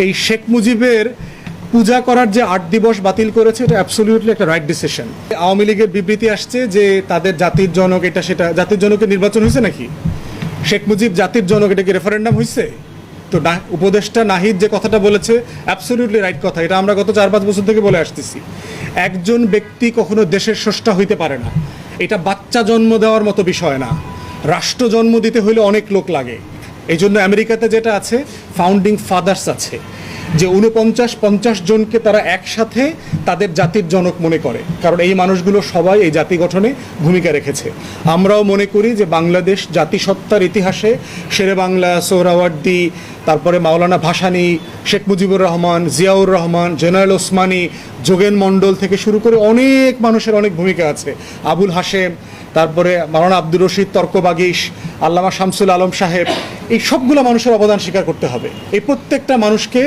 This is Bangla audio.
এই শেখ মুজিবের পূজা করার যে ৮ দিবস বাতিল করেছে এটা অ্যাবসলিউটলি একটা রাইট ডিসিশন। আওয়ামী লীগের বিবৃতি আসছে যে তাদের জাতির জনক, এটা সেটা। জাতির জনকের নির্বাচন হয়েছে নাকি? শেখ মুজিব জাতির জনক, এটা কি রেফারেন্ডাম হয়েছে? তো উপদেষ্টা নাহিদ যে কথাটা বলেছে অ্যাবসলিউটলি রাইট কথা। এটা আমরা গত ৪-৫ বছর থেকে বলে আসতেছি। একজন ব্যক্তি কখনো দেশের স্রষ্টা হইতে পারে না। এটা বাচ্চা জন্ম দেওয়ার মতো বিষয় না। রাষ্ট্র জন্ম দিতে হলে অনেক লোক লাগে। এই জন্য আমেরিকাতে যেটা আছে, ফাউন্ডিং ফাদার্স আছে, যে ৪৯-৫০ জনকে তারা একসাথে তাদের জাতির জনক মনে করে, কারণ এই মানুষগুলো সবাই এই জাতি গঠনে ভূমিকা রেখেছে। আমরাও মনে করি যে বাংলাদেশ জাতিসত্তার ইতিহাসে শেরে বাংলা, সোহরাওয়ার্দী, তারপরে মাওলানা ভাসানী, শেখ মুজিবুর রহমান, জিয়াউর রহমান, জেনারেল ওসমানী, যোগেন মণ্ডল থেকে শুরু করে অনেক মানুষের অনেক ভূমিকা আছে। আবুল হাশেম, তারপরে মাওলানা আব্দুর রশিদ তর্কবাগীশ, আল্লামা শামসুল আলম সাহেব, এই সবগুলো মানুষের অবদান স্বীকার করতে হবে। এই প্রত্যেকটা মানুষকে